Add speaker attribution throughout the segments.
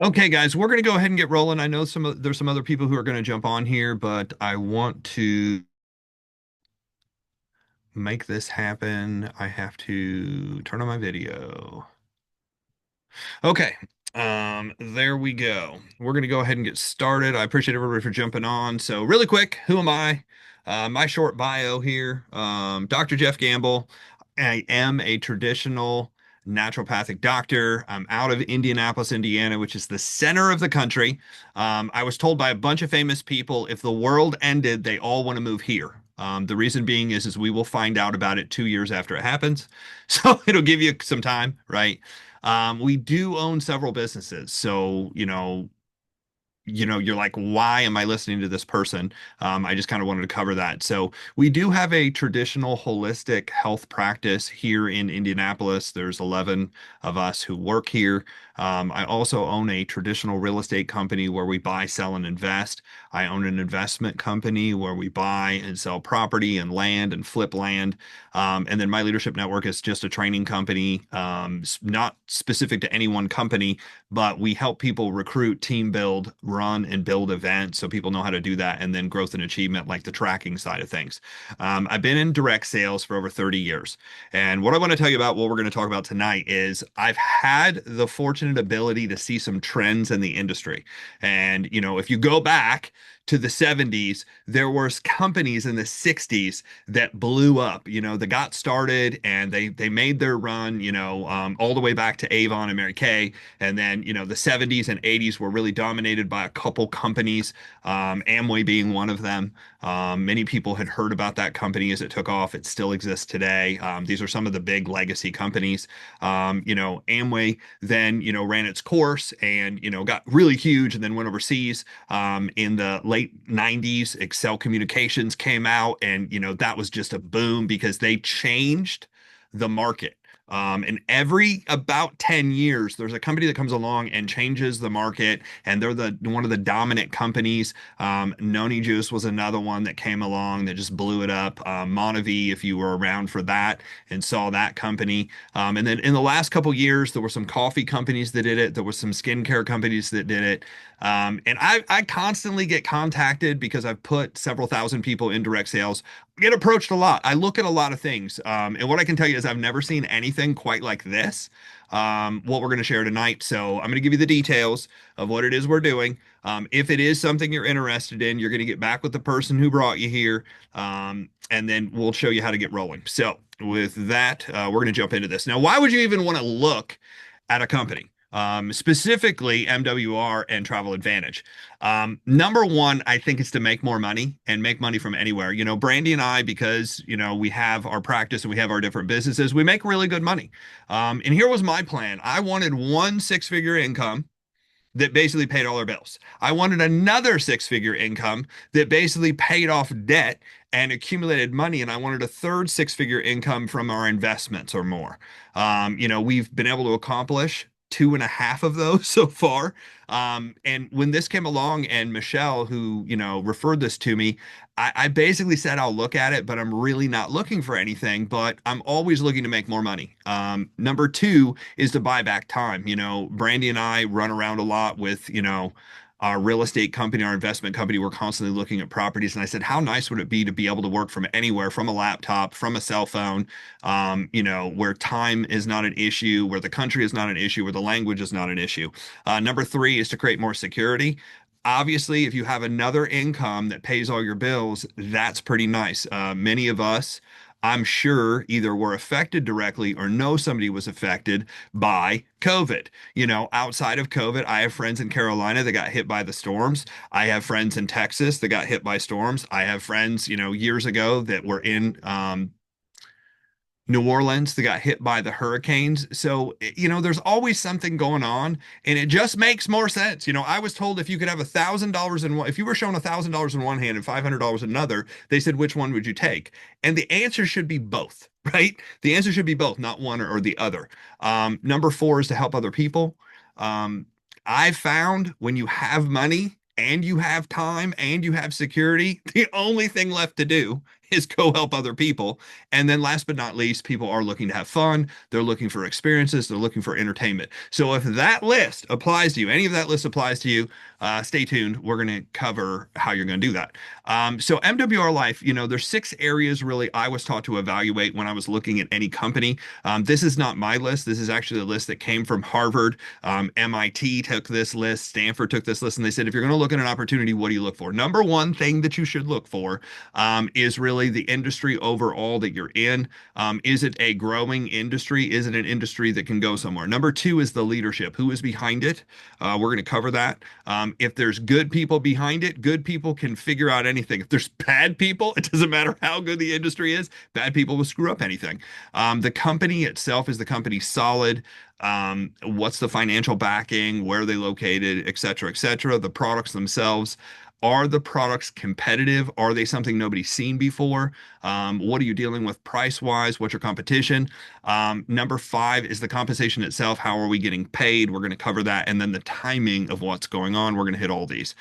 Speaker 1: Okay, guys, we're going to go ahead and get rolling. I know there's some other people who are going to jump on here, but I want to make this happen. I have to turn on my video. Okay, there we go. We're going to go ahead and get started. I appreciate everybody for jumping on. So, really quick, who am I? My short bio here. Dr. Jeff Gamble. I am a traditional naturopathic doctor. I'm out of Indianapolis, Indiana, which is the center of the country. I was told by a bunch of famous people if the world ended, they all want to move here. The reason being is we will find out about it 2 years after it happens. So it'll give you some time, right? We do own several businesses. So, you're like, why am I listening to this person? I just kind of wanted to cover that. So we do have a traditional holistic health practice here in Indianapolis. There's 11 of us who work here. I also own a traditional real estate company where we buy, sell, and invest. I own an investment company where we buy and sell property and land and flip land. And then my leadership network is just a training company, not specific to any one company, but we help people recruit, team build, run, and build events so people know how to do that, and then growth and achievement, like the tracking side of things. I've been in direct sales for over 30 years. And what I want to tell you about, what we're going to talk about tonight, is I've had the fortunate ability to see some trends in the industry. And, if you go back to the 70s, there was companies in the 60s that blew up, that got started and they made their run, all the way back to Avon and Mary Kay. And then, the 70s and 80s were really dominated by a couple companies, Amway being one of them. Many people had heard about that company as it took off. It still exists today. These are some of the big legacy companies. Amway then, ran its course and, got really huge and then went overseas. In the late 90s, Excel Communications came out and, that was just a boom because they changed the market. And every about 10 years, there's a company that comes along and changes the market, and they're the one of the dominant companies. Noni Juice was another one that came along that just blew it up. Monavie, if you were around for that and saw that company. And then in the last couple years, there were some coffee companies that did it. There were some skincare companies that did it. And I constantly get contacted because I've put several thousand people in direct sales. I get approached a lot. I look at a lot of things. And what I can tell you is I've never seen anything quite like this, what we're going to share tonight. So I'm going to give you the details of what it is we're doing. If it is something you're interested in, you're going to get back with the person who brought you here. And then we'll show you how to get rolling. So with that, we're going to jump into this. Now, why would you even want to look at a company? Specifically MWR and Travel Advantage. Number one, I think is to make more money and make money from anywhere. Brandy and I, because, we have our practice and we have our different businesses, we make really good money. And here was my plan. I wanted one six-figure income that basically paid all our bills. I wanted another six-figure income that basically paid off debt and accumulated money. And I wanted a third six-figure income from our investments or more. We've been able to accomplish two and a half of those so far. And when this came along and Michelle, who, referred this to me, I basically said, I'll look at it, but I'm really not looking for anything, but I'm always looking to make more money. Number two is to buy back time. Brandy and I run around a lot with, our real estate company, our investment company. We're constantly looking at properties. And I said, how nice would it be to be able to work from anywhere, from a laptop, from a cell phone, where time is not an issue, where the country is not an issue, where the language is not an issue. Number three is to create more security. Obviously, if you have another income that pays all your bills, that's pretty nice. Many of us, I'm sure, either were affected directly or know somebody was affected by COVID. Outside of COVID, I have friends in Carolina that got hit by the storms. I have friends in Texas that got hit by storms. I have friends, years ago that were in New Orleans that got hit by the hurricanes. So, there's always something going on, and it just makes more sense. I was told if you could have $1,000 in one, if you were shown $1,000 in one hand and $500 in another, they said, which one would you take? And the answer should be both, right? The answer should be both, not one or the other. Number four is to help other people. I've found when you have money and you have time and you have security, the only thing left to do is go help other people. And then last but not least, people are looking to have fun. They're looking for experiences. They're looking for entertainment. So if that list applies to you, any of that list applies to you, stay tuned. We're going to cover how you're going to do that. So MWR Life, there's 6 areas really I was taught to evaluate when I was looking at any company. This is not my list. This is actually a list that came from Harvard. MIT took this list. Stanford took this list. And they said, if you're going to look at an opportunity, what do you look for? Number one thing that you should look for is really the industry overall that you're in. Is it a growing industry? Is it an industry that can go somewhere? Number two is the leadership. Who is behind it? We're going to cover that. If there's good people behind it, good people can figure out anything. If there's bad people, it doesn't matter how good the industry is, bad people will screw up anything. The company itself, is the company solid? What's the financial backing? Where are they located? Et cetera, et cetera. The products themselves. Are the products competitive? Are they something nobody's seen before? What are you dealing with price-wise? What's your competition? Number 5 is the compensation itself. How are we getting paid? We're going to cover that. And then the timing of what's going on. We're going to hit all these.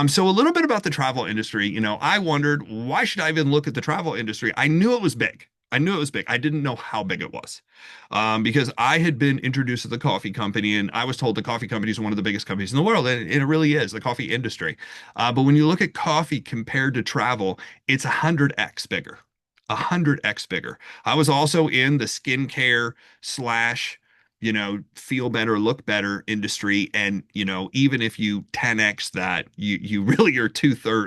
Speaker 1: So a little bit about the travel industry. I wondered, why should I even look at the travel industry? I knew it was big. I knew it was big. I didn't know how big it was, because I had been introduced to the coffee company, and I was told the coffee company is one of the biggest companies in the world, and it really is, the coffee industry. But when you look at coffee compared to travel, it's 100x bigger. 100x bigger. I was also in the skincare slash, feel better, look better industry. And, even if you 10x that, you really are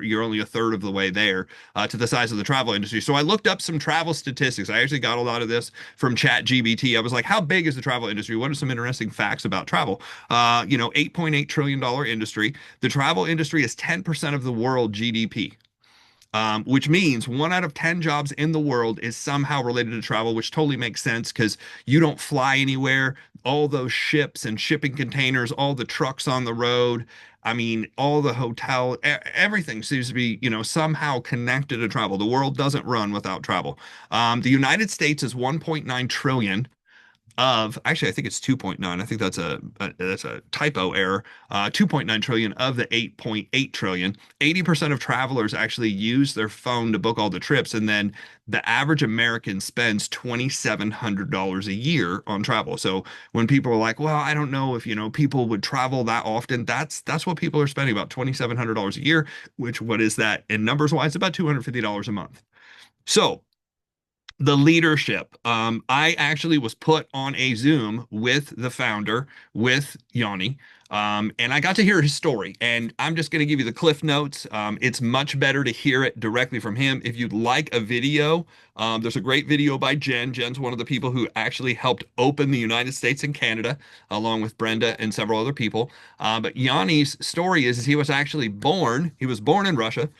Speaker 1: you're only a third of the way there to the size of the travel industry. So I looked up some travel statistics. I actually got a lot of this from ChatGPT. I was like, how big is the travel industry? What are some interesting facts about travel? $8.8 trillion industry. The travel industry is 10% of the world GDP. Which means 1 out of 10 jobs in the world is somehow related to travel, which totally makes sense because you don't fly anywhere. All those ships and shipping containers, all the trucks on the road. I mean, all the everything seems to be, somehow connected to travel. The world doesn't run without travel. The United States is 1.9 trillion of, actually I think it's 2.9. I think that's a typo error. 2.9 trillion of the 8.8 trillion. 80% of travelers actually use their phone to book all the trips, and then the average American spends $2,700 a year on travel. So when people are like, well, I don't know if people would travel that often, that's what people are spending, about $2,700 a year, which, what is that in numbers wise? About $250 a month. So the leadership. I actually was put on a Zoom with the founder, with Yanni, and I got to hear his story. And I'm just going to give you the cliff notes. It's much better to hear it directly from him. If you'd like a video, there's a great video by Jen. Jen's one of the people who actually helped open the United States and Canada, along with Brenda and several other people. But Yanni's story is he was actually born. He was born in Russia.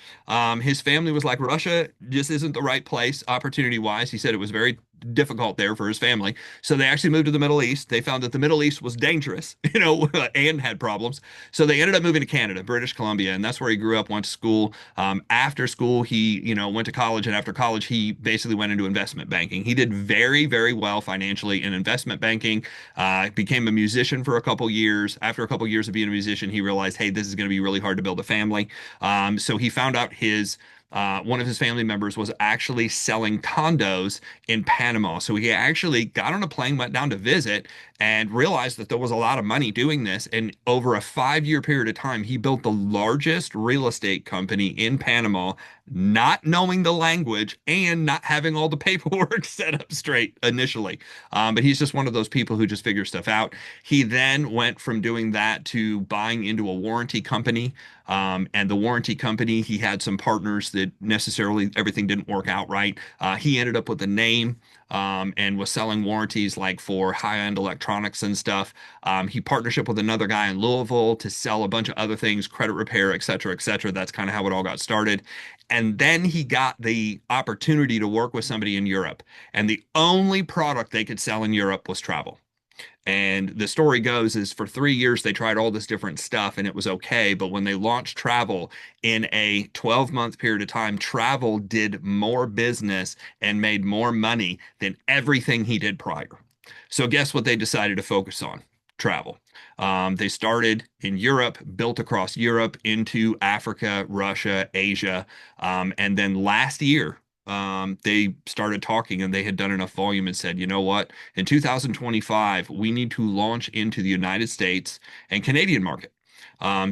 Speaker 1: His family was like, Russia just isn't the right place opportunity wise. He said it was very difficult there for his family. So they actually moved to the Middle East. They found that the Middle East was dangerous, and had problems. So they ended up moving to Canada, British Columbia, and that's where he grew up, went to school. After school, he, went to college, and after college, he basically went into investment banking. He did very, very well financially in investment banking, became a musician for a couple years. After a couple years of being a musician, he realized, hey, this is going to be really hard to build a family. So he found out one of his family members was actually selling condos in Panama. So he actually got on a plane, went down to visit, and realized that there was a lot of money doing this. And over a 5-year period of time, he built the largest real estate company in Panama, not knowing the language and not having all the paperwork set up straight initially. But he's just one of those people who just figures stuff out. He then went from doing that to buying into a warranty company. And the warranty company, he had some partners that necessarily everything didn't work out right. He ended up with a name, and was selling warranties like for high-end electronics and stuff. He partnership with another guy in Louisville to sell a bunch of other things, credit repair, et cetera, et cetera. That's kind of how it all got started. And then he got the opportunity to work with somebody in Europe. And the only product they could sell in Europe was travel. And the story goes is for 3 years, they tried all this different stuff and it was okay. But when they launched travel in a 12-month period of time, travel did more business and made more money than everything he did prior. So guess what they decided to focus on? Travel. They started in Europe, built across Europe into Africa, Russia, Asia. And then last year, they started talking and they had done enough volume and said, you know what? In 2025, we need to launch into the United States and Canadian market.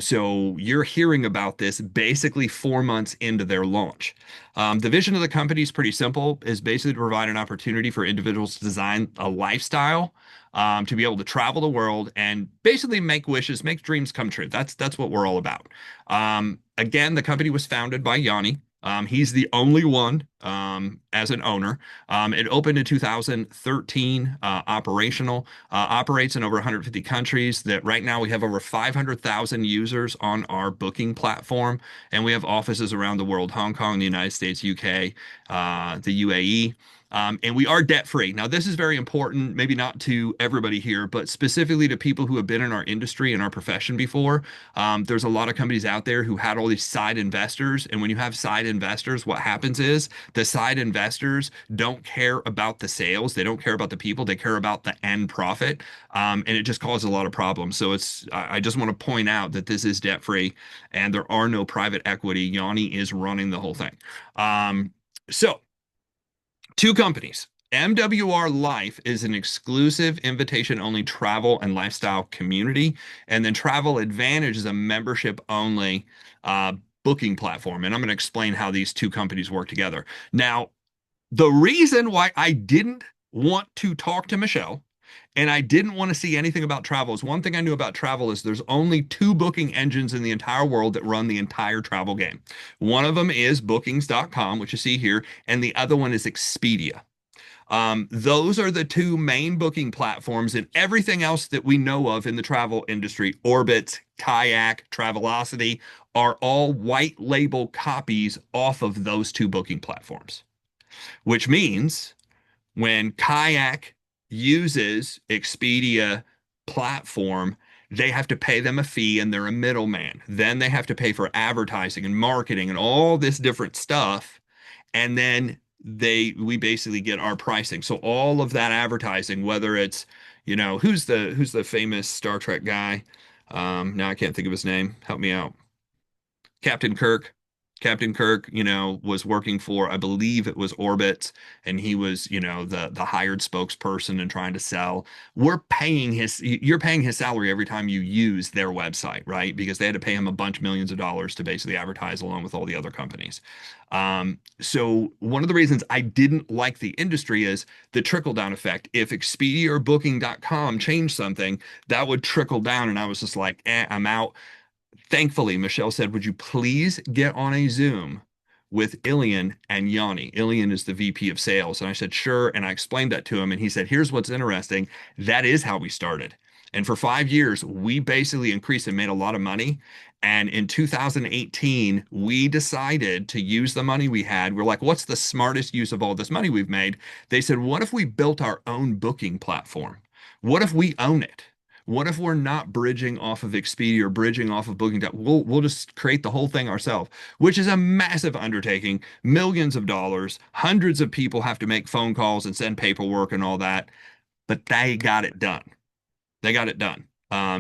Speaker 1: So you're hearing about this basically 4 months into their launch. The vision of the company is pretty simple, is basically to provide an opportunity for individuals to design a lifestyle, to be able to travel the world and basically make wishes, make dreams come true. That's what we're all about. Again, the company was founded by Yanni. He's the only one as an owner. It opened in 2013, operational, operates in over 150 countries. That right now we have over 500,000 users on our booking platform, and we have offices around the world: Hong Kong, the United States, UK, the UAE. And we are debt free. Now, this is very important, maybe not to everybody here, but specifically to people who have been in our industry and our profession before. There's a lot of companies out there who had all these side investors. And when you have side investors, what happens is the side investors don't care about the sales. They don't care about the people. They care about the end profit. And it just causes a lot of problems. So I just want to point out that this is debt free and there are no private equity. Yanni is running the whole thing. So, two companies. MWRLife is an exclusive invitation-only travel and lifestyle community, and then Travel Advantage is a membership-only uh, booking platform. And I'm going to explain how these two companies work together. Now, the reason why I didn't want to talk to Michelle and I didn't want to see anything about travel is one thing I knew about travel is there's only two booking engines in the entire world that run the entire travel game. One of them is bookings.com, which you see here, and the other one is Expedia. Those are the two main booking platforms, and everything else that we know of in the travel industry, Orbitz, Kayak, Travelocity, are all white label copies off of those two booking platforms, which means when Kayak uses Expedia platform, they have to pay them a fee and they're a middleman. Then they have to pay for advertising and marketing and all this different stuff. And then we basically get our pricing. So all of that advertising, whether it's, who's the famous Star Trek guy? Now I can't think of his name. Help me out. Captain Kirk. Captain Kirk, was working for, I believe it was Orbit, and he was, the hired spokesperson and trying to sell. You're paying his salary every time you use their website, right? Because they had to pay him a bunch millions of dollars to basically advertise along with all the other companies. So one of the reasons I didn't like the industry is the trickle down effect. If Expedia or Booking.com changed something, that would trickle down, and I was just like, I'm out. Thankfully, Michelle said, would you please get on a Zoom with Ilian and Yanni? Ilian is the VP of sales. And I said, sure. And I explained that to him. And he said, here's what's interesting. That is how we started. And for 5 years, we basically increased and made a lot of money. And in 2018, we decided to use the money we had. We're like, what's the smartest use of all this money we've made? They said, what if we built our own booking platform? What if we own it? What if we're not bridging off of Expedia or bridging off of Booking? We'll just create the whole thing ourselves, which is a massive undertaking, millions of dollars, hundreds of people have to make phone calls and send paperwork and all that, but they got it done. They got it done.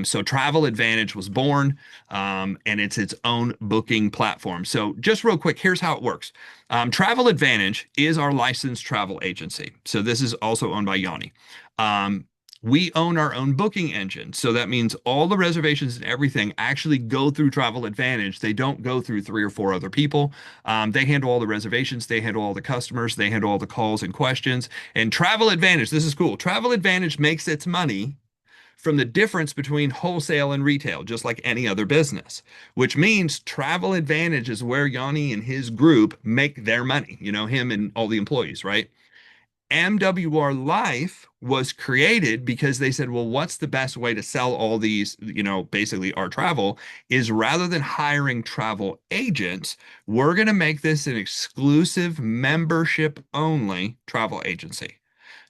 Speaker 1: So Travel Advantage was born, and it's its own booking platform. So just real quick, here's how it works. Travel Advantage is our licensed travel agency. So this is also owned by Yanni. We own our own booking engine. So that means all the reservations and everything actually go through Travel Advantage. They don't go through three or four other people. They handle all the reservations. They handle all the customers. They handle all the calls and questions. And Travel Advantage, this is cool. Travel Advantage makes its money from the difference between wholesale and retail, just like any other business, which means Travel Advantage is where Yanni and his group make their money, him and all the employees, right? MWRLife was created because they said, well, what's the best way to sell all these, basically our travel is rather than hiring travel agents, we're going to make this an exclusive membership only travel agency.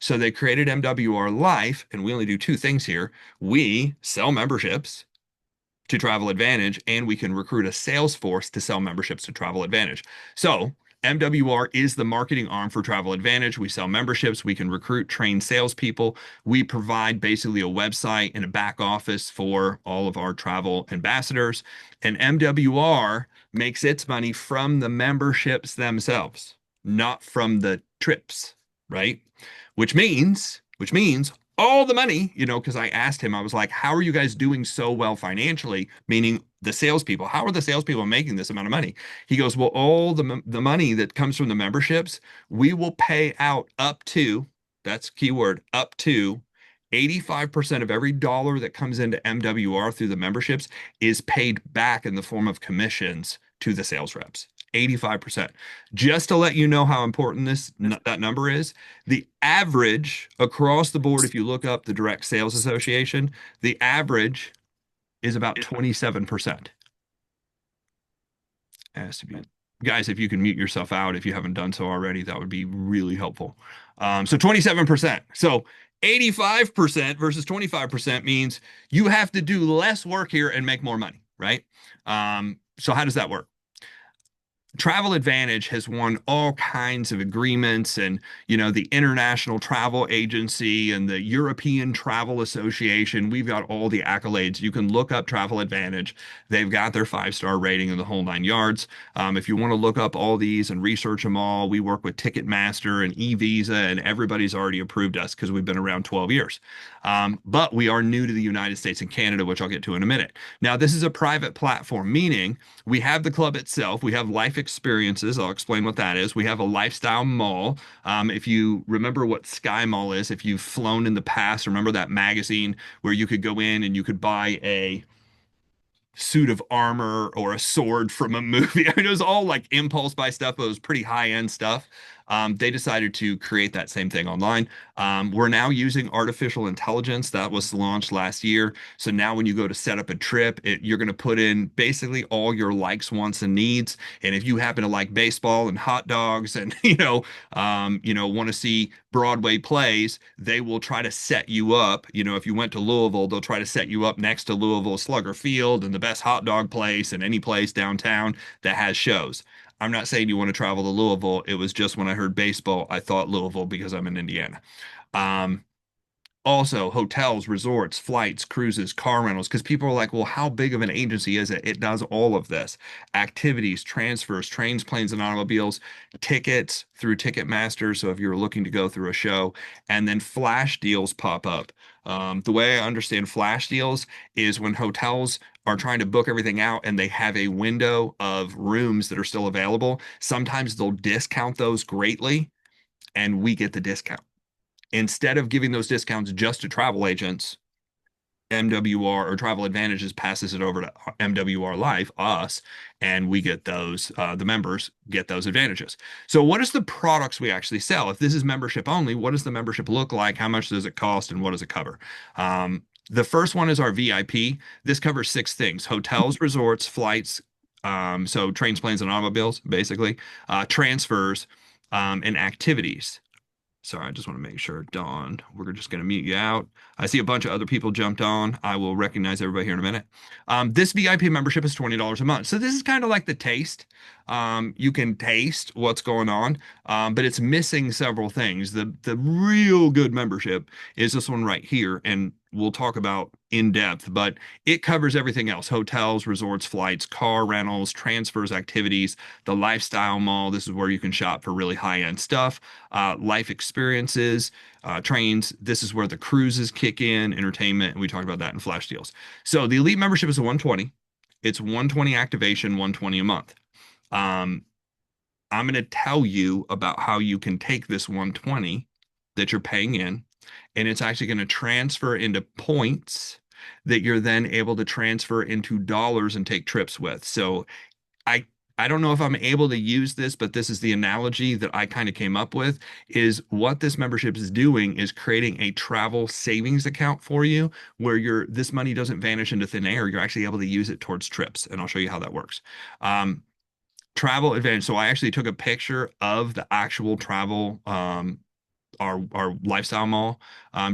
Speaker 1: So they created MWRLife, and we only do two things here. We sell memberships to Travel Advantage, and we can recruit a sales force to sell memberships to Travel Advantage. So MWR is the marketing arm for Travel Advantage. We sell memberships. We can recruit, train salespeople. We provide basically a website and a back office for all of our travel ambassadors. And MWR makes its money from the memberships themselves. not from the trips, right? Which means all the money, because I asked him, I was like, how are you guys doing so well financially? Meaning the salespeople. How are the salespeople making this amount of money? He goes, well, all the money that comes from the memberships, we will pay out up to, that's keyword, up to 85% of every dollar that comes into MWR through the memberships is paid back in the form of commissions to the sales reps. 85%. Just to let you know how important that number is, the average across the board, if you look up the Direct Sales Association, the average is about 27%. Has to be. Guys, if you can mute yourself out if you haven't done so already, that would be really helpful. So 27%. So 85% versus 25% means you have to do less work here and make more money, right? So how does that work? Travel Advantage has won all kinds of agreements, and the International Travel Agency and the European Travel Association. We've got all the accolades. You can look up Travel Advantage. They've got their 5-star rating in the whole 9 yards. If you want to look up all these and research them all, we work with Ticketmaster and eVisa, and everybody's already approved us because we've been around 12 years. But we are new to the United States and Canada, which I'll get to in a minute. Now, this is a private platform, meaning we have the club itself. We have life experiences. I'll explain what that is. We have a lifestyle mall. If you remember what Sky Mall is, if you've flown in the past, remember that magazine where you could go in and you could buy a suit of armor or a sword from a movie. I mean, it was all like impulse buy stuff, but it was pretty high end stuff. They decided to create that same thing online. We're now using artificial intelligence that was launched last year. So now when you go to set up a trip, you're going to put in basically all your likes, wants, and needs. And if you happen to like baseball and hot dogs and want to see Broadway plays, they will try to set you up. If you went to Louisville, they'll try to set you up next to Louisville Slugger Field and the best hot dog place and any place downtown that has shows. I'm not saying you want to travel to Louisville. It was just when I heard baseball, I thought Louisville because I'm in Indiana. Um, Also, hotels, resorts, flights, cruises, car rentals, because people are like, well, how big of an agency is it? It does all of this. Activities, transfers, trains, planes, and automobiles, tickets through Ticketmaster. So if you're looking to go through a show, and then flash deals pop up. The way I understand flash deals is when hotels are trying to book everything out and they have a window of rooms that are still available. Sometimes they'll discount those greatly, and we get the discount instead of giving those discounts just to travel agents. MWR or Travel Advantages passes it over to MWRLife, us, and we get those, the members get those advantages. So, what is the products we actually sell? If this is membership only, what does the membership look like? How much does it cost? And what does it cover? The first one is our VIP. This covers 6 things: hotels, resorts, flights, so trains, planes, and automobiles, basically, transfers, and activities. Sorry, I just want to make sure, Dawn, we're just going to mute you out. I see a bunch of other people jumped on. I will recognize everybody here in a minute. This VIP membership is $20 a month. So this is kind of like the taste. You can taste what's going on, but it's missing several things. The real good membership is this one right here, and we'll talk about in depth, but it covers everything else: hotels, resorts, flights, car rentals, transfers, activities, the lifestyle mall. This is where you can shop for really high-end stuff, life experiences, trains. This is where the cruises kick in, entertainment, and we talked about that in flash deals. So the elite membership is a 120. It's 120 activation, 120 a month. Um, I'm going to tell you about how you can take this 120 that you're paying in, and it's actually going to transfer into points that you're then able to transfer into dollars and take trips with. So I I don't know if I'm able to use this, but this is the analogy that I kind of came up with, is what this membership is doing is creating a travel savings account for you where this money doesn't vanish into thin air. You're actually able to use it towards trips, and I'll show you how that works. Travel advantage. So I actually took a picture of the actual travel our lifestyle mall,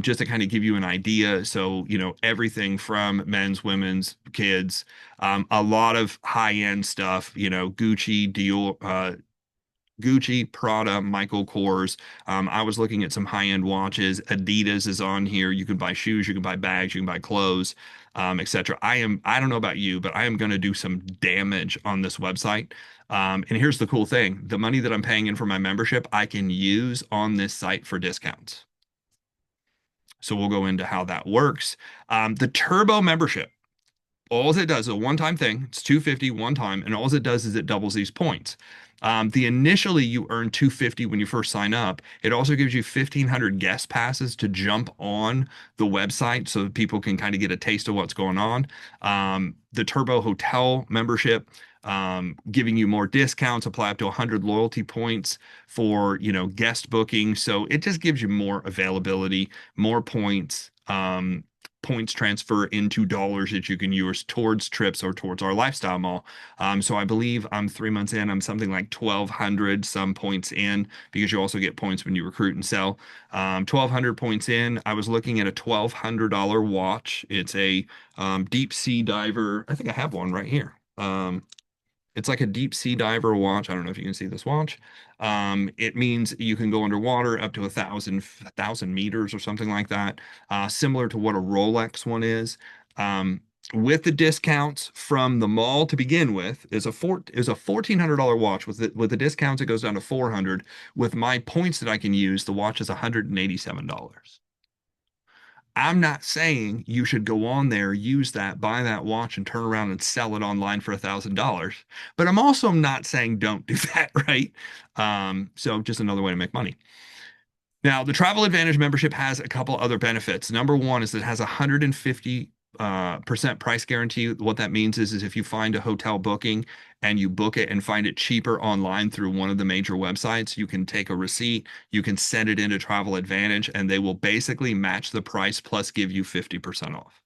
Speaker 1: just to kind of give you an idea. So, everything from men's, women's, kids, a lot of high-end stuff, Gucci, Dior, Gucci, Prada, Michael Kors. I was looking at some high-end watches. Adidas is on here. You can buy shoes, you can buy bags, you can buy clothes, etc. I don't know about you, but I am going to do some damage on this website. And here's the cool thing. The money that I'm paying in for my membership, I can use on this site for discounts. So we'll go into how that works. The Turbo membership. All it does is a one-time thing. It's 250 one time, and all it does is it doubles these points. The initially you earn 250 when you first sign up. It also gives you 1,500 guest passes to jump on the website so that people can kind of get a taste of what's going on. The Turbo Hotel membership, giving you more discounts, apply up to 100 loyalty points for, guest booking. So it just gives you more availability, more points. Points transfer into dollars that you can use towards trips or towards our lifestyle mall. So I believe I'm 3 months in. I'm something like 1,200 some points in because you also get points when you recruit and sell. 1,200 points in. I was looking at a $1,200 watch. It's a deep sea diver. I think I have one right here. It's like a deep sea diver watch. I don't know if you can see this watch. It means you can go underwater up to 1,000 meters or something like that, similar to what a Rolex one is. With the discounts from the mall to begin with, is a $1,400 watch. With the discounts, it goes down to 400. With my points that I can use, the watch is $187. I'm not saying you should go on there, use that, buy that watch, and turn around and sell it online for $1,000. But I'm also not saying don't do that, right? So just another way to make money. Now, the Travel Advantage membership has a couple other benefits. Number one is it has 150 percent price guarantee. What that means is if you find a hotel booking and you book it and find it cheaper online through one of the major websites, you can take a receipt, you can send it into Travel Advantage, and they will basically match the price plus give you 50% off.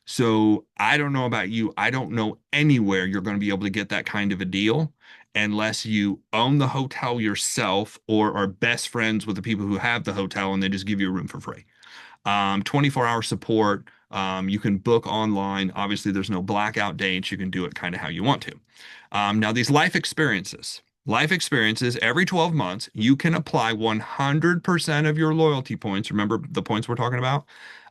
Speaker 1: So I don't know about you. I don't know anywhere you're going to be able to get that kind of a deal unless you own the hotel yourself or are best friends with the people who have the hotel and they just give you a room for free. 24-hour support. You can book online. Obviously, there's no blackout dates. You can do it kind of how you want to. Now, these life experiences, every 12 months, you can apply 100% of your loyalty points. Remember the points we're talking about?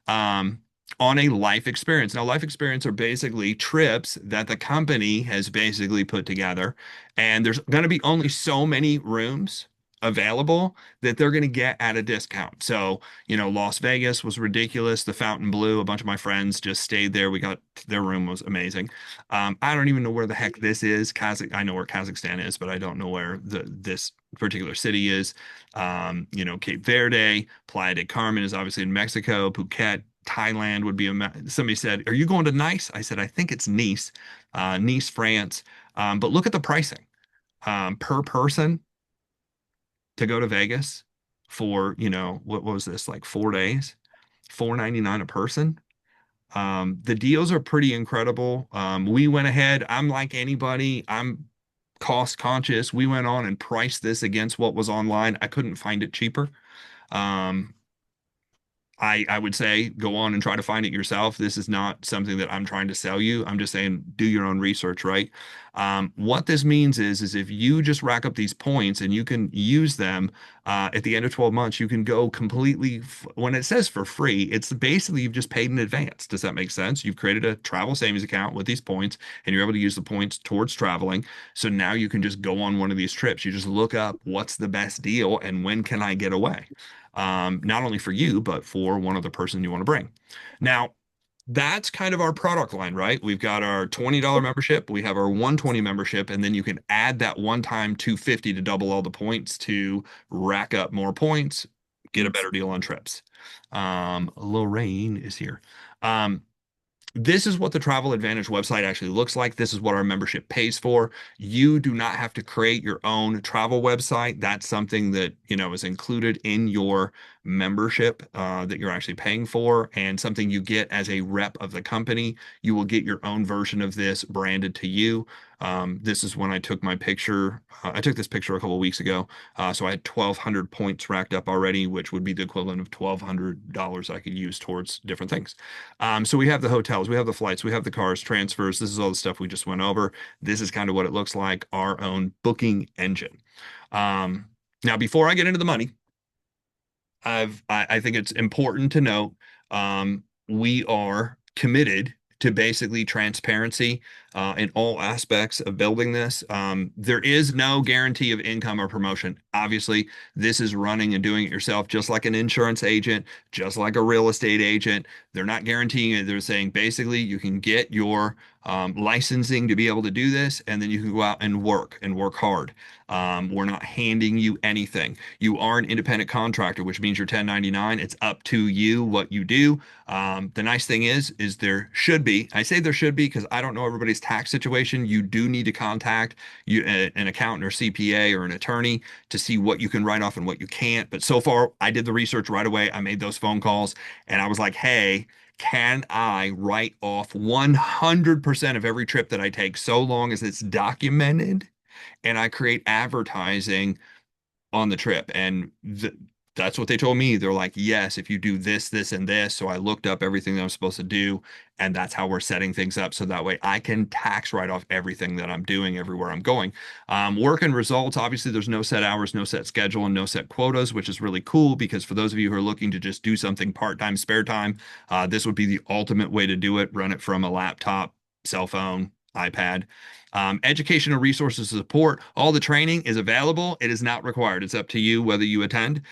Speaker 1: Um, on a life experience. Now, life experience are basically trips that the company has basically put together, and there's going to be only so many rooms available that they're going to get at a discount. So, Las Vegas was ridiculous. The Fontainebleau, a bunch of my friends just stayed there. We got their room was amazing. I don't even know where the heck this is. I know where Kazakhstan is, but I don't know where this particular city is. Cape Verde, Playa del Carmen is obviously in Mexico. Phuket, Thailand would be somebody said, "Are you going to Nice?" I said, "I think it's Nice, Nice, France." But look at the pricing per person to go to Vegas for, what was this, like 4 days, 499 a person. The deals are pretty incredible. We went ahead. I'm like anybody. I'm cost conscious. We went on and priced this against what was online. I couldn't find it cheaper. Um, I would say go on and try to find it yourself. This is not something that I'm trying to sell you. I'm just saying do your own research, right? What this means is if you just rack up these points and you can use them at the end of 12 months, you can go completely, when it says for free, it's basically you've just paid in advance. Does that make sense? You've created a travel savings account with these points and you're able to use the points towards traveling. So now you can just go on one of these trips. You just look up what's the best deal and when can I get away? Not only for you, but for one other person you want to bring. Now, that's kind of our product line, right? We've got our $20 membership, we have our 120 membership, and then you can add that one-time 250 to double all the points to rack up more points, get a better deal on trips. Lorraine is here. This is what the Travel Advantage website actually looks like. This is what our membership pays for. You do not have to create your own travel website. That's something that, is included in your membership that you're actually paying for and something you get as a rep of the company. You will get your own version of this branded to you. This is when I took my picture. I took this picture a couple of weeks ago. So I had 1,200 points racked up already, which would be the equivalent of $1,200 I could use towards different things. So we have the hotels, we have the flights, we have the cars, transfers. This is all the stuff we just went over. This is kind of what it looks like, our own booking engine. Um, Now, before I get into the money, I think it's important to note we are committed to basically transparency in all aspects of building this. There is no guarantee of income or promotion. Obviously, this is running and doing it yourself, just like an insurance agent, just like a real estate agent. They're not guaranteeing it. They're saying basically you can get your licensing to be able to do this, and then you can go out and work hard. We're not handing you anything. You are an independent contractor, which means you're 1099. It's up to you what you do. The nice thing is there should be, I say there should be because I don't know everybody's tax situation. You do need to contact an accountant or CPA or an attorney to see what you can write off and what you can't. But so far, I did the research right away. I made those phone calls and I was like, hey, can I write off 100% of every trip that I take so long as it's documented and I create advertising on the trip? And that's what they told me. They're like, yes, if you do this, this, and this. So I looked up everything that I'm supposed to do, and that's how we're setting things up. So that way I can tax write off everything that I'm doing everywhere I'm going. Work and results, obviously, there's no set hours, no set schedule, and no set quotas, which is really cool because for those of you who are looking to just do something part-time, spare time, this would be the ultimate way to do it. Run it from a laptop, cell phone, iPad. Educational resources support. All the training is available. It is not required. It's up to you whether you attend.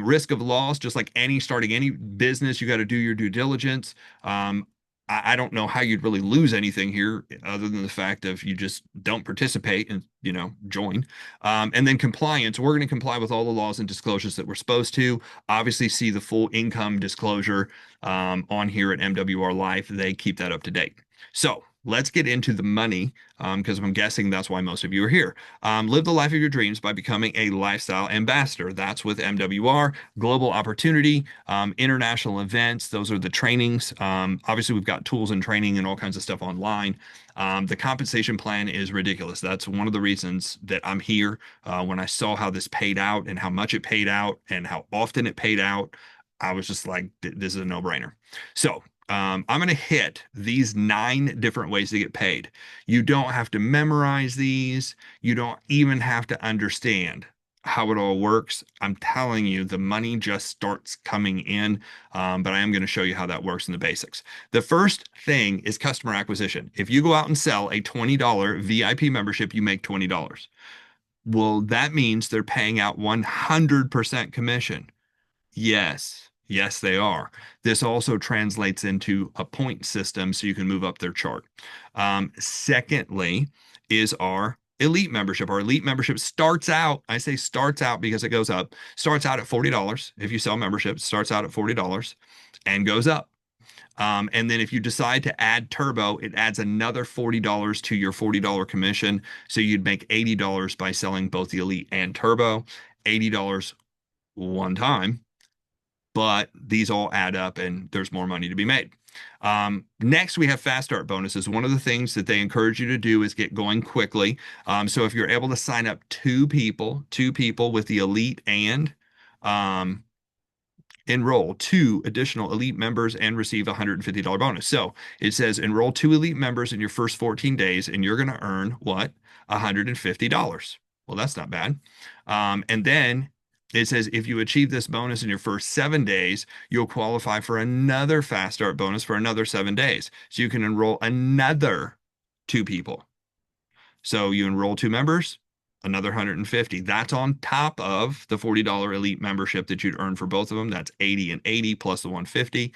Speaker 1: Risk of loss, just like starting any business, you got to do your due diligence. I don't know how you'd really lose anything here other than the fact of you just don't participate and join. And then compliance. We're going to comply with all the laws and disclosures that we're supposed to. Obviously, see the full income disclosure on here at MWRLife. They keep that up to date. So let's get into the money because I'm guessing that's why most of you are here. Live the life of your dreams by becoming a lifestyle ambassador. That's with MWR, global opportunity, international events. Those are the trainings. Obviously, we've got tools and training and all kinds of stuff online. The compensation plan is ridiculous. That's one of the reasons that I'm here. When I saw how this paid out and how much it paid out and how often it paid out, I was just like, this is a no-brainer. So I'm going to hit these 9 different ways to get paid. You don't have to memorize these. You don't even have to understand how it all works. I'm telling you, the money just starts coming in, but I am going to show you how that works in the basics. The first thing is customer acquisition. If you go out and sell a $20 VIP membership, you make $20. Well, that means they're paying out 100% commission. Yes, yes, they are. This also translates into a point system so you can move up their chart. Secondly, is our elite membership. Our elite membership starts out, I say starts out because it goes up, starts out at $40. If you sell memberships, starts out at $40 and goes up. And then if you decide to add turbo, it adds another $40 to your $40 commission. So you'd make $80 by selling both the elite and turbo, $80 one time, but these all add up and there's more money to be made. Next, we have fast start bonuses. One of the things that they encourage you to do is get going quickly. So if you're able to sign up two people with the elite and um, enroll 2 additional elite members and receive a $150 bonus. So it says enroll 2 elite members in your first 14 days and you're going to earn what? $150. Well, that's not bad. And then it says if you achieve this bonus in your first 7 days, you'll qualify for another fast start bonus for another 7 days. So you can enroll another 2 people. So you enroll 2 members, another 150. That's on top of the $40 elite membership that you'd earn for both of them. That's 80 and 80 plus the 150.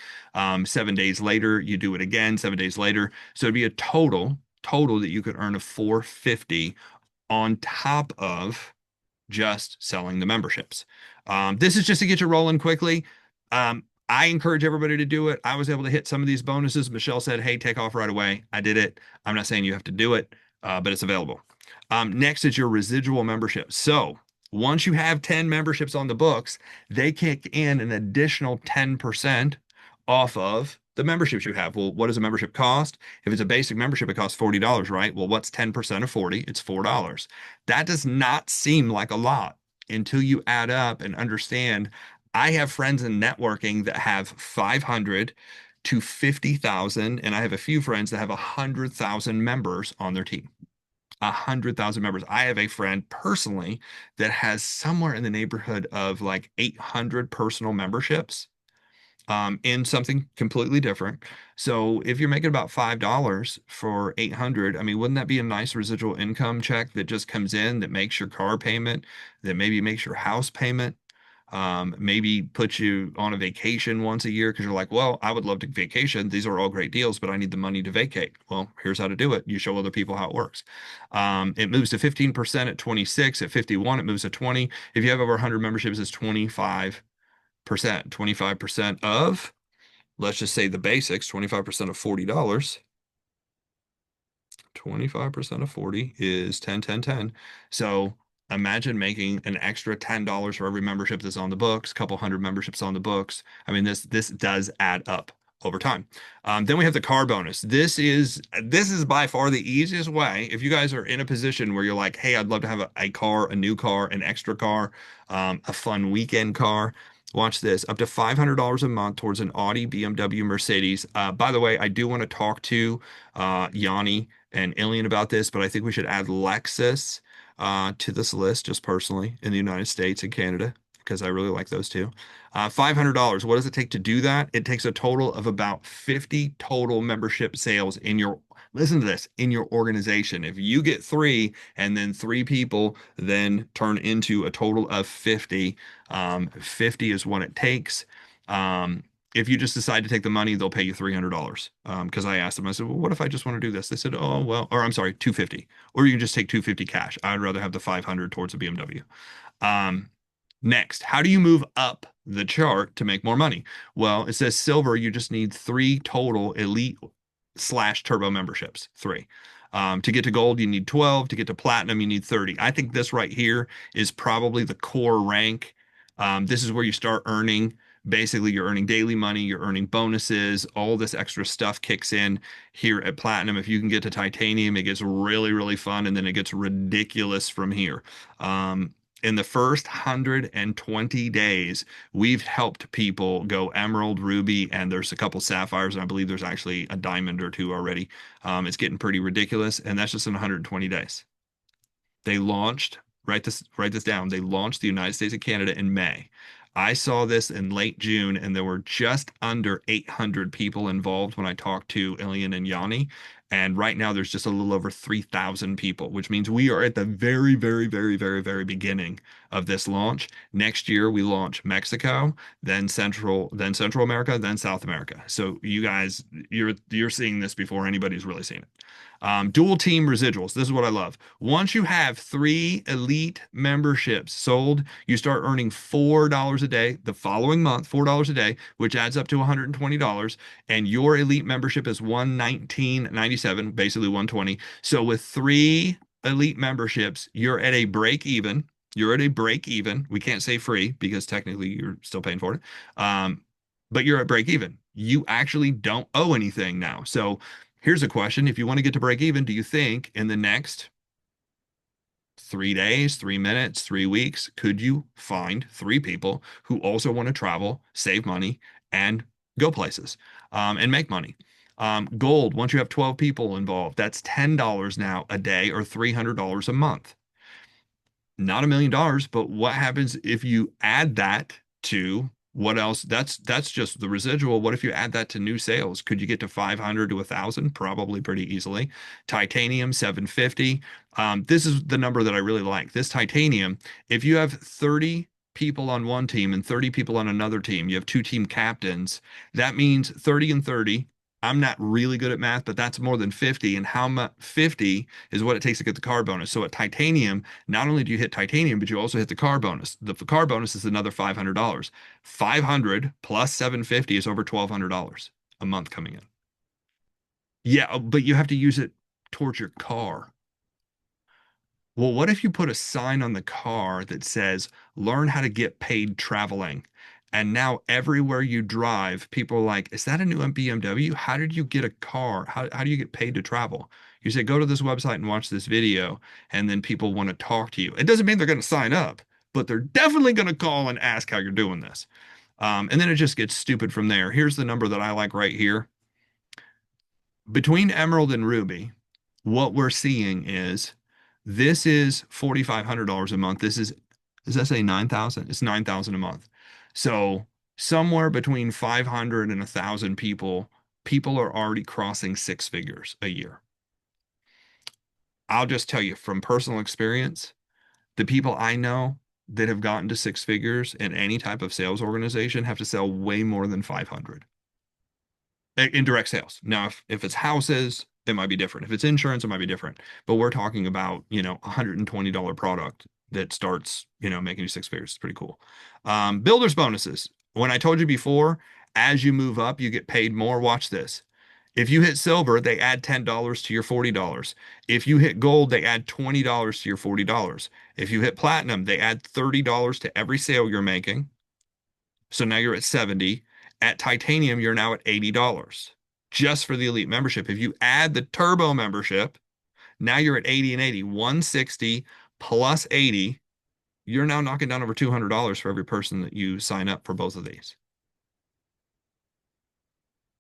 Speaker 1: 7 days later, you do it again, 7 days later. So it'd be a total that you could earn of 450 on top of just selling the memberships. This is just to get you rolling quickly. I encourage everybody to do it. I was able to hit some of these bonuses. Michelle said, hey, take off right away. I did it. I'm not saying you have to do it, but it's available. Next is your residual membership. So once you have 10 memberships on the books, they kick in an additional 10% off of the memberships you have. Well, what does a membership cost? If it's a basic membership, it costs $40, right? Well, what's 10% of 40? It's $4. That does not seem like a lot until you add up and understand. I have friends in networking that have 500 to 50,000, and I have a few friends that have 100,000 members on their team. 100,000 members. I have a friend personally that has somewhere in the neighborhood of like 800 personal memberships in something completely different. So if you're making about $5 for 800, I mean, wouldn't that be a nice residual income check that just comes in that makes your car payment, that maybe makes your house payment? Maybe put you on a vacation once a year because you're like, well, I would love to vacation. These are all great deals, but I need the money to vacate. Well, here's how to do it. You show other people how it works. It moves to 15% at 26. At 51, it moves to 20. If you have over 100 memberships, it's 25%. 25% of, let's just say the basics, 25% of $40. 25% of 40 is 10, 10, 10. So imagine making an extra $10 for every membership that's on the books, a couple hundred memberships on the books. I mean, this does add up over time. Then we have the car bonus. This is by far the easiest way. If you guys are in a position where you're like, hey, I'd love to have a car, a new car, an extra car, a fun weekend car. Watch this, up to $500 a month towards an Audi, BMW, Mercedes. By the way, I do want to talk to Yanni and Alien about this, but I think we should add Lexus to this list just personally in the United States and Canada because I really like those two. $500. What does it take to do that? It takes a total of about 50 total membership sales in your, listen to this, in your organization. If you get three and then three people then turn into a total of 50, 50 is what it takes. If you just decide to take the money, they'll pay you $300. Because I asked them, I said, well, what if I just want to do this? They said, oh, well, or I'm sorry, 250. Or you can just take 250 cash. I'd rather have the 500 towards a BMW. Um, Next, how do you move up the chart to make more money? Well, it says silver, you just need three total elite slash turbo memberships. Three. To get to gold, you need 12. To get to platinum, you need 30. I think this right here is probably the core rank. This is where you start earning. Basically, you're earning daily money, you're earning bonuses, all this extra stuff kicks in here at Platinum. If you can get to Titanium, it gets really, really fun, and then it gets ridiculous from here. In the first 120 days, we've helped people go Emerald, Ruby, and there's a couple Sapphires, and I believe there's actually a diamond or two already. It's getting pretty ridiculous, and that's just in 120 days. They launched, write this down. They launched the United States and Canada in May. I saw this in late June, and there were just under 800 people involved when I talked to Ilian and Yanni. And right now, there's just a little over 3,000 people, which means we are at the very, very, very, very, very beginning of this launch. Next year, we launch Mexico, then Central America, then South America. So you guys, you're seeing this before anybody's really seen it. Dual team residuals. This is what I love. Once you have three elite memberships sold, you start earning $4 a day the following month, $4 a day, which adds up to $120. And your elite membership is $119.97, basically $120. So with three elite memberships, you're at a break even. You're at a break even. We can't say free because technically you're still paying for it. But you're at break even. You actually don't owe anything now. So here's a question. If you want to get to break even, do you think in the next 3 days, 3 minutes, 3 weeks, could you find three people who also want to travel, save money, and go places and make money? Gold, once you have 12 people involved, that's $10 now a day or $300 a month. Not $1 million, but what happens if you add that to what else? That's just the residual. What if you add that to new sales? Could you get to 500 to 1,000? Probably pretty easily. Titanium 750. This is the number that I really like. This titanium, if you have 30 people on one team and 30 people on another team, you have two team captains. That means 30 and 30. I'm not really good at math, but that's more than 50. And how much 50 is what it takes to get the car bonus. So at titanium, not only do you hit titanium, but you also hit the car bonus. The car bonus is another $500. 500 plus 750 is over $1,200 a month coming in. Yeah, but you have to use it towards your car. Well, what if you put a sign on the car that says, learn how to get paid traveling? And now everywhere you drive, people are like, is that a new BMW? How did you get a car? How do you get paid to travel? You say, go to this website and watch this video, and then people want to talk to you. It doesn't mean they're going to sign up, but they're definitely going to call and ask how you're doing this. And then it just gets stupid from there. Here's the number that I like right here. Between Emerald and Ruby, what we're seeing is this is $4,500 a month. Does that say 9,000? It's 9,000 a month. So somewhere between 500 and 1,000 people are already crossing six figures a year. I'll just tell you from personal experience, the people I know that have gotten to six figures in any type of sales organization have to sell way more than 500 in direct sales. Now, if it's houses, it might be different. If it's insurance, it might be different. But we're talking about, $120 product that starts, making you six figures. It's pretty cool. Builders bonuses. When I told you before, as you move up, you get paid more. Watch this. If you hit silver, they add $10 to your $40. If you hit gold, they add $20 to your $40. If you hit platinum, they add $30 to every sale you're making. So now you're at 70. At titanium, you're now at $80 just for the elite membership. If you add the turbo membership, now you're at 80 and 80, 160 plus 80. You're now knocking down over $200 for every person that you sign up for both of these.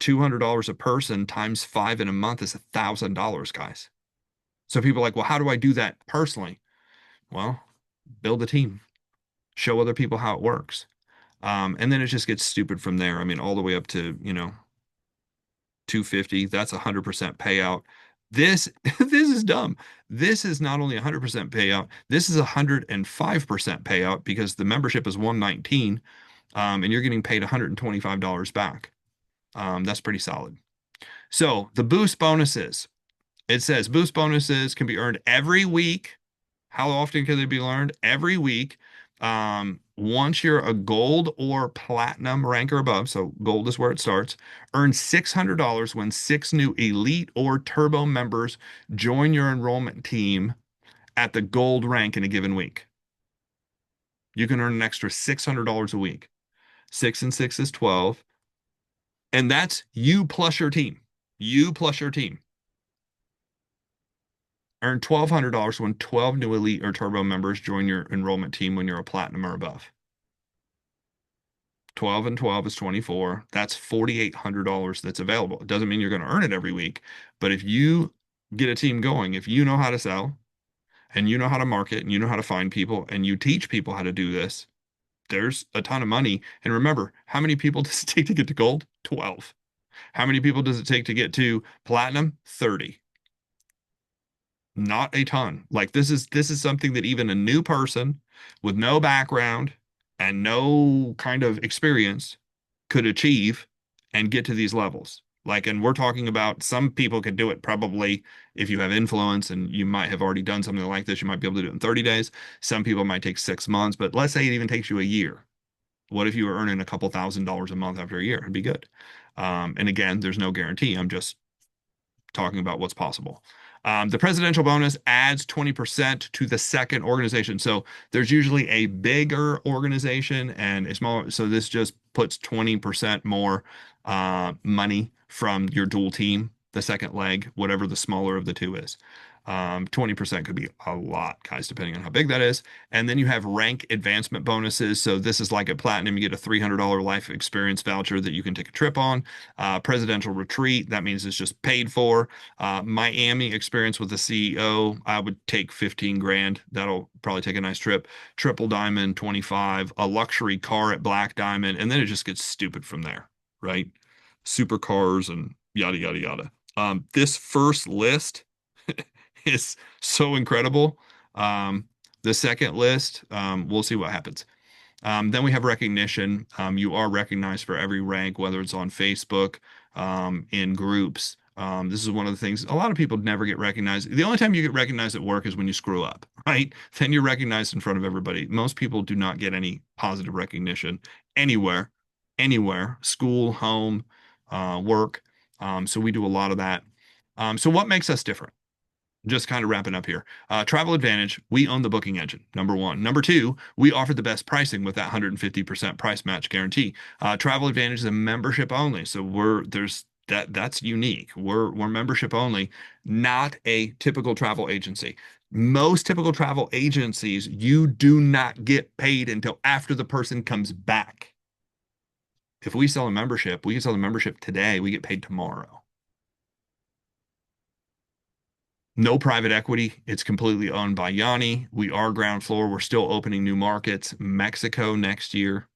Speaker 1: $200 a person times five in a month is $1,000, guys. So people are like, well, how do I do that personally? Well, build a team, show other people how it works. And then it just gets stupid from there. I mean, all the way up to, 250, that's 100% payout. This this is dumb. This is not only 100% payout, this is 105% payout because the membership is 119, and you're getting paid $125 back. That's pretty solid. So the boost bonuses, it says boost bonuses can be earned every week. How often can they be earned? Every week. Once you're a gold or platinum rank or above, so gold is where it starts, earn $600 when six new elite or turbo members join your enrollment team at the gold rank in a given week. You can earn an extra $600 a week. Six and six is 12. And that's you plus your team. You plus your team. Earn $1,200 when 12 new elite or turbo members join your enrollment team when you're a platinum or above. 12 and 12 is 24. That's $4,800 that's available. It doesn't mean you're going to earn it every week, but if you get a team going, if you know how to sell and you know how to market and you know how to find people and you teach people how to do this, there's a ton of money. And remember, how many people does it take to get to gold? 12. How many people does it take to get to platinum? 30. Not a ton. Like this is something that even a new person with no background and no kind of experience could achieve and get to these levels. Like, and we're talking about some people could do it probably if you have influence and you might have already done something like this, you might be able to do it in 30 days. Some people might take 6 months, but let's say it even takes you a year. What if you were earning a couple $1,000s a month after a year? It'd be good. And again, there's no guarantee. I'm just talking about what's possible. The presidential bonus adds 20% to the second organization. So there's usually a bigger organization and a smaller. So this just puts 20% more money from your dual team, the second leg, whatever the smaller of the two is. 20% could be a lot, guys, depending on how big that is. And then you have rank advancement bonuses. So this is like at Platinum, you get a $300 life experience voucher that you can take a trip on. Presidential retreat, that means it's just paid for. Miami experience with the CEO, I would take 15 grand. That'll probably take a nice trip. Triple Diamond, 25. A luxury car at Black Diamond. And then it just gets stupid from there, right? Supercars and yada, yada, yada. This first list is so incredible. The second list, we'll see what happens. Then we have recognition. You are recognized for every rank, whether it's on Facebook, in groups. This is one of the things a lot of people never get recognized. The only time you get recognized at work is when you screw up, right? Then you're recognized in front of everybody. Most people do not get any positive recognition anywhere, school, home, work. So we do a lot of that. So what makes us different? just kind of wrapping up here. Travel Advantage, we own the booking engine, number one. Number two, we offer the best pricing with that 150% price match guarantee. Travel Advantage is a membership only, so that's unique. We're membership only, not a typical travel agency. Most typical travel agencies, you do not get paid until after the person comes back. If we sell a membership, we can sell the membership today, we get paid tomorrow. No private equity. It's completely owned by Yanni. We are ground floor. We're still opening new markets. Mexico next year,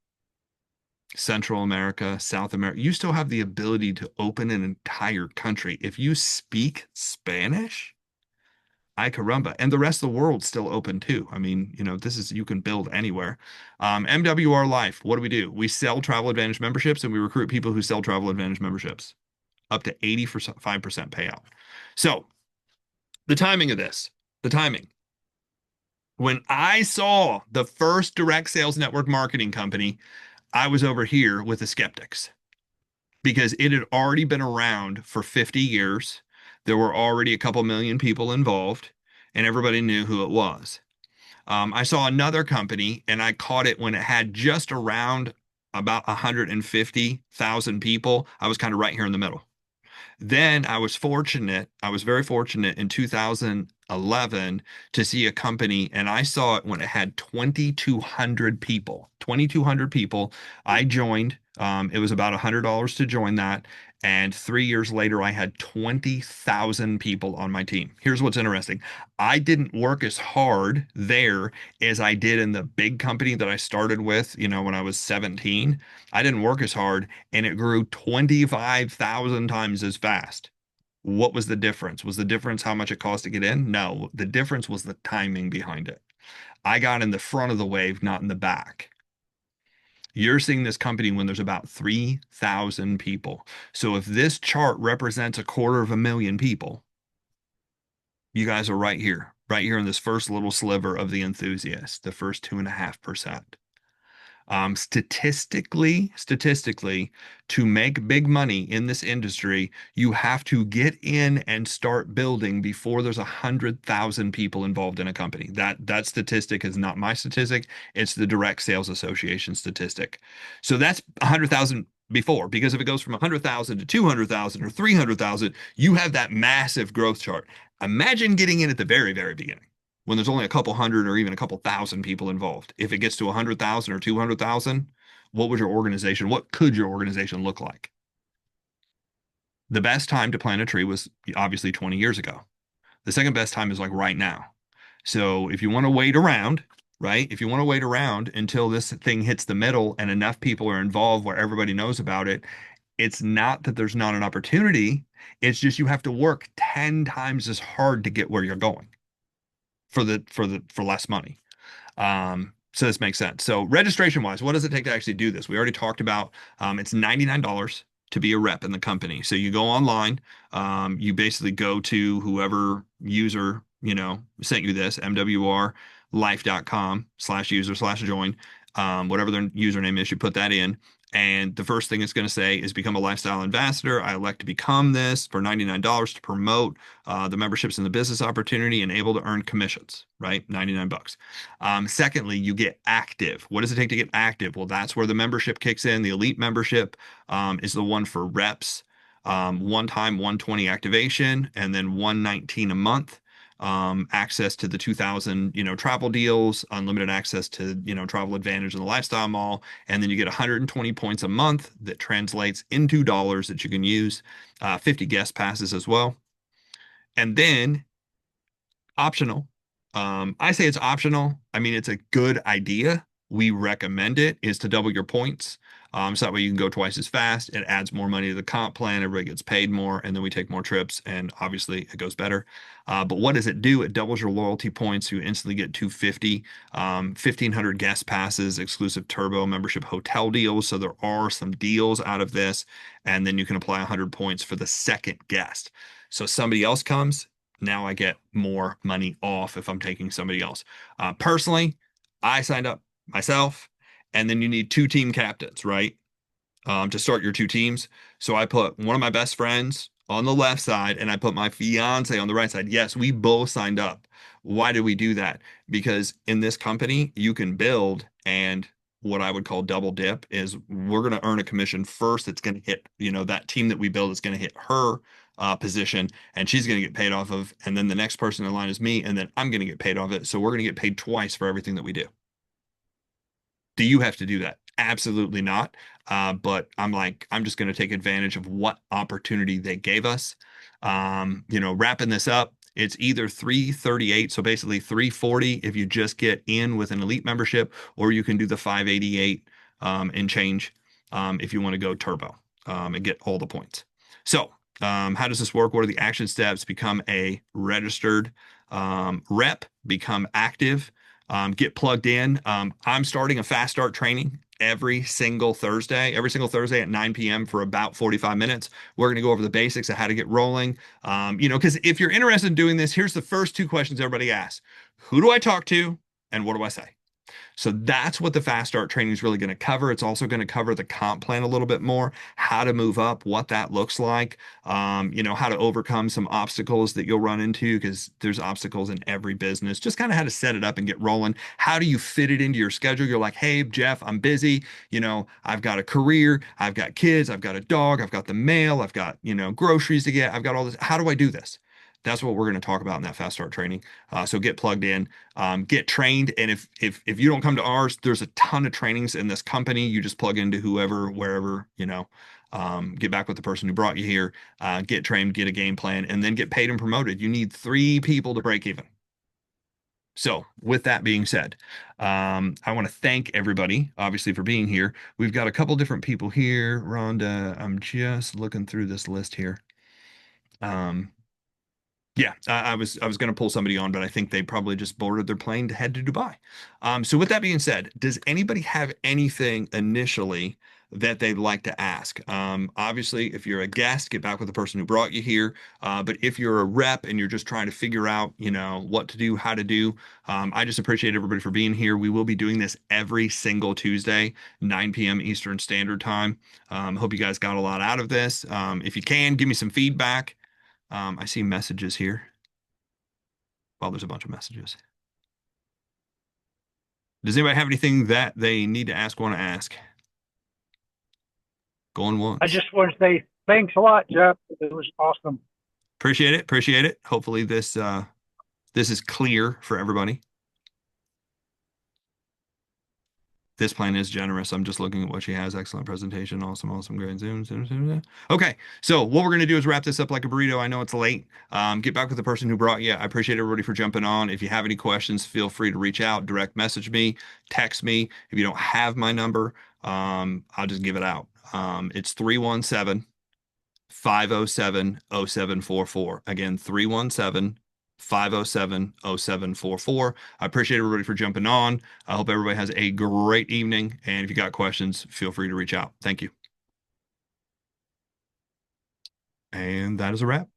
Speaker 1: Central America, South America. You still have the ability to open an entire country. If you speak Spanish, ay caramba. And the rest of the world's still open too. I mean, you can build anywhere. MWR Life, what do? We sell Travel Advantage memberships and we recruit people who sell Travel Advantage memberships up to 85% payout. So the timing of this, the timing. When I saw the first direct sales network marketing company, I was over here with the skeptics because it had already been around for 50 years. There were already a couple million people involved, and everybody knew who it was. I saw another company, and I caught it when it had just around about 150,000 people. I was kind of right here in the middle. Then I was very fortunate in 2011 to see a company, and I saw it when it had 2,200 people. 2,200 people. I joined. It was about $100 to join that. And 3 years later, I had 20,000 people on my team. Here's what's interesting. I didn't work as hard there as I did in the big company that I started with, when I was 17. I didn't work as hard and it grew 25,000 times as fast. What was the difference? Was the difference how much it cost to get in? No, the difference was the timing behind it. I got in the front of the wave, not in the back. You're seeing this company when there's about 3,000 people. So if this chart represents 250,000 people, you guys are right here in this first little sliver of the enthusiast, the first 2.5%. Statistically, to make big money in this industry, you have to get in and start building before there's 100,000 people involved in a company. That statistic is not my statistic; it's the Direct Sales Association statistic. So that's 100,000 before, because if it goes from 100,000 to 200,000 or 300,000, you have that massive growth chart. Imagine getting in at the very, very beginning when there's only a couple hundred or even a couple thousand people involved. If it gets to 100,000 or 200,000, what could your organization look like? The best time to plant a tree was obviously 20 years ago. The second best time is like right now. So if you want to wait around, right? If you want to wait around until this thing hits the middle and enough people are involved where everybody knows about it, it's not that there's not an opportunity. It's just you have to work 10 times as hard to get where you're going for less money. So this makes sense. So registration wise, what does it take to actually do this? We already talked about it's $99 to be a rep in the company. So you go online, you basically go to whoever user, sent you this, MWRLife.com/user/join. Whatever their username is, you put that in. And the first thing it's going to say is become a lifestyle ambassador. I elect to become this for $99 to promote the memberships and the business opportunity and able to earn commissions, right? 99 bucks. Secondly, you get active. What does it take to get active? Well, that's where the membership kicks in. The elite membership is the one for reps, one time 120 activation, and then 119 a month. Access to the 2,000, travel deals, unlimited access to, Travel Advantage and the Lifestyle Mall, and then you get 120 points a month that translates into dollars that you can use, 50 guest passes as well. And then optional. I say it's optional. I mean, it's a good idea. We recommend it is to double your points. So that way you can go twice as fast. It adds more money to the comp plan. Everybody gets paid more, and then we take more trips, and obviously it goes better. But what does it do? It doubles your loyalty points. You instantly get 250, 1,500 guest passes, exclusive turbo membership hotel deals. So there are some deals out of this, and then you can apply 100 points for the second guest. So somebody else comes, now I get more money off if I'm taking somebody else. Personally, I signed up myself, and then you need two team captains, right? To start your two teams. So I put one of my best friends on the left side and I put my fiance on the right side. Yes, we both signed up. Why did we do that? Because in this company, you can build and what I would call double dip is we're going to earn a commission first. It's going to hit, that team that we build is going to hit her position and she's going to get paid off of. And then the next person in line is me. And then I'm going to get paid off it. So we're going to get paid twice for everything that we do. Do you have to do that? Absolutely not. But I'm like, I'm just going to take advantage of what opportunity they gave us. Wrapping this up, it's either 338, so basically 340 if you just get in with an elite membership, or you can do the 588 and change if you want to go turbo and get all the points. So, how does this work? What are the action steps? Become a registered rep, become active, get plugged in. I'm starting a fast start training every single Thursday at 9 p.m. for about 45 minutes. We're going to go over the basics of how to get rolling. Because if you're interested in doing this, here's the first two questions everybody asks. Who do I talk to and what do I say? So that's what the fast start training is really going to cover. It's also going to cover the comp plan a little bit more, how to move up, what that looks like, how to overcome some obstacles that you'll run into because there's obstacles in every business. Just kind of how to set it up and get rolling. How do you fit it into your schedule? You're like, hey, Jeff, I'm busy. I've got a career, I've got kids, I've got a dog, I've got the mail, I've got, groceries to get, I've got all this. How do I do this? That's what we're going to talk about in that fast start training. So get plugged in, get trained, and if you don't come to ours, there's a ton of trainings in this company. You just plug into whoever, wherever, get back with the person who brought you here, get trained, get a game plan, and then get paid and promoted. You need 3 people to break even. So, with that being said, I want to thank everybody, obviously, for being here. We've got a couple different people here. Rhonda, I'm just looking through this list here. Um, Yeah, I was going to pull somebody on, but I think they probably just boarded their plane to head to Dubai. So with that being said, does anybody have anything initially that they'd like to ask? Obviously, if you're a guest, get back with the person who brought you here. But if you're a rep and you're just trying to figure out, what to do, how to do, I just appreciate everybody for being here. We will be doing this every single Tuesday, 9 p.m. Eastern Standard Time. Hope you guys got a lot out of this. If you can, give me some feedback. I see messages here. Well, there's a bunch of messages. Does anybody have anything that they need to ask, want to ask? Going
Speaker 2: I
Speaker 1: once.
Speaker 2: just want to say thanks a lot, Jeff. It was awesome.
Speaker 1: Appreciate it. Appreciate it. Hopefully this is clear for everybody. This plan is generous. I'm just looking at what she has. Excellent presentation. Awesome, awesome. Great. Zoom, zoom, zoom, zoom. Okay. So what we're going to do is wrap this up like a burrito. I know it's late. Get back with the person who brought you. I appreciate everybody for jumping on. If you have any questions, feel free to reach out, direct message me, text me. If you don't have my number, I'll just give it out. It's 317 507 0744. Again, 317 507 0744. I appreciate everybody for jumping on. I hope everybody has a great evening. And if you got questions, feel free to reach out. Thank you. And that is a wrap.